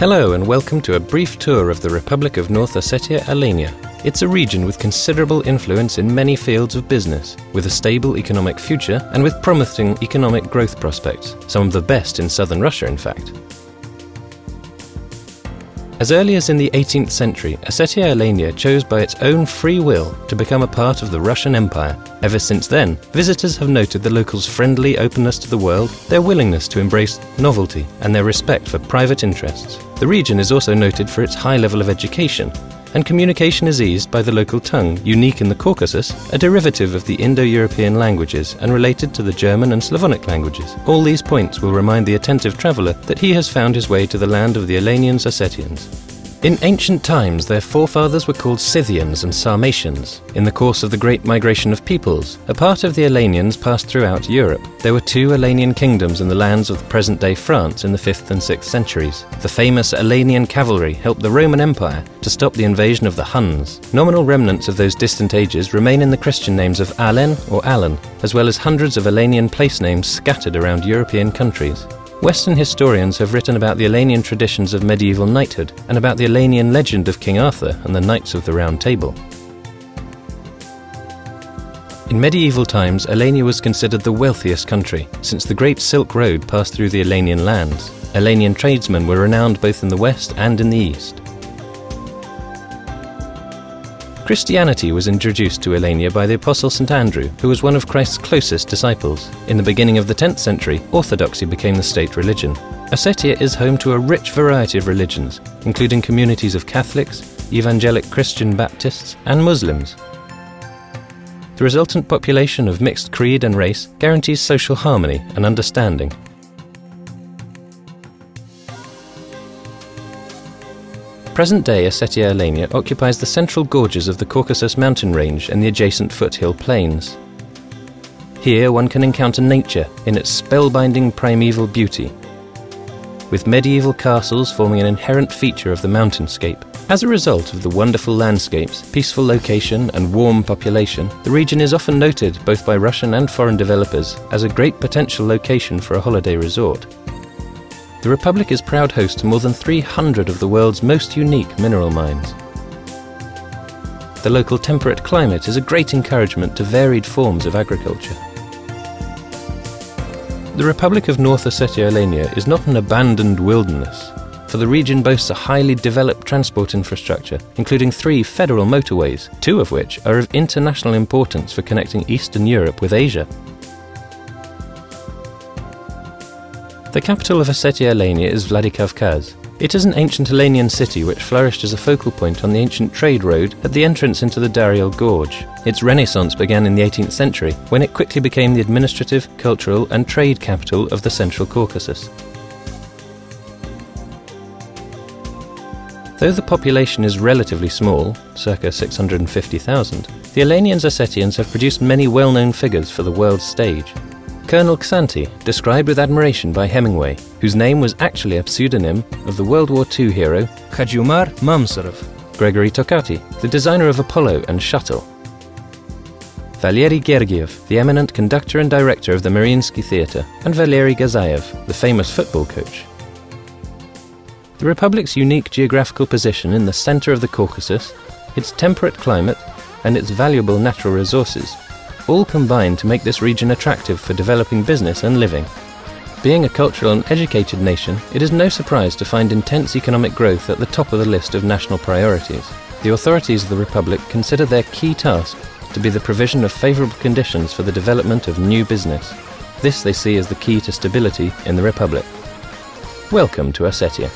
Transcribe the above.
Hello and welcome to a brief tour of the Republic of North Ossetia-Alania. It's a region with considerable influence in many fields of business, with a stable economic future and with promising economic growth prospects, some of the best in southern Russia in fact. As early as in the 18th century, Osetia-Alania chose by its own free will to become a part of the Russian Empire. Ever since then, visitors have noted the locals' friendly openness to the world, their willingness to embrace novelty, and their respect for private interests. The region is also noted for its high level of education, and communication is eased by the local tongue, unique in the Caucasus, a derivative of the Indo-European languages and related to the German and Slavonic languages. All these points will remind the attentive traveller that he has found his way to the land of the Alanians Ossetians. In ancient times, their forefathers were called Scythians and Sarmatians. In the course of the great migration of peoples, a part of the Alanians passed throughout Europe. There were two Alanian kingdoms in the lands of present-day France in the 5th and 6th centuries. The famous Alanian cavalry helped the Roman Empire to stop the invasion of the Huns. Nominal remnants of those distant ages remain in the Christian names of Alen or Alan, as well as hundreds of Alanian place names scattered around European countries. Western historians have written about the Alanian traditions of medieval knighthood and about the Alanian legend of King Arthur and the Knights of the Round Table. In medieval times, Alania was considered the wealthiest country, since the Great Silk Road passed through the Alanian lands. Alanian tradesmen were renowned both in the west and in the east. Christianity was introduced to Alania by the Apostle St. Andrew, who was one of Christ's closest disciples. In the beginning of the 10th century, Orthodoxy became the state religion. Ossetia is home to a rich variety of religions, including communities of Catholics, Evangelic Christian Baptists, and Muslims. The resultant population of mixed creed and race guarantees social harmony and understanding. Present-day Osetia-Alania occupies the central gorges of the Caucasus mountain range and the adjacent foothill plains. Here one can encounter nature in its spellbinding primeval beauty, with medieval castles forming an inherent feature of the mountainscape. As a result of the wonderful landscapes, peaceful location and warm population, the region is often noted both by Russian and foreign developers as a great potential location for a holiday resort. The Republic is proud host to more than 300 of the world's most unique mineral mines. The local temperate climate is a great encouragement to varied forms of agriculture. The Republic of North Ossetia-Alania is not an abandoned wilderness, for the region boasts a highly developed transport infrastructure, including 3 federal motorways, 2 of which are of international importance for connecting Eastern Europe with Asia. The capital of Ossetia-Alania is Vladikavkaz. It is an ancient Alanian city which flourished as a focal point on the ancient trade road at the entrance into the Daryel Gorge. Its renaissance began in the 18th century, when it quickly became the administrative, cultural and trade capital of the Central Caucasus. Though the population is relatively small, circa 650,000, the Alanians Ossetians have produced many well-known figures for the world stage. Colonel Xanthi, described with admiration by Hemingway, whose name was actually a pseudonym of the World War II hero Khajumar Mamsurov. Gregory Tokati, the designer of Apollo and Shuttle. Valery Gergiev, the eminent conductor and director of the Mariinsky Theatre, and Valery Gazayev, the famous football coach. The Republic's unique geographical position in the centre of the Caucasus, its temperate climate, and its valuable natural resources all combine to make this region attractive for developing business and living. Being a cultural and educated nation, it is no surprise to find intense economic growth at the top of the list of national priorities. The authorities of the Republic consider their key task to be the provision of favourable conditions for the development of new business. This they see as the key to stability in the Republic. Welcome to Ossetia.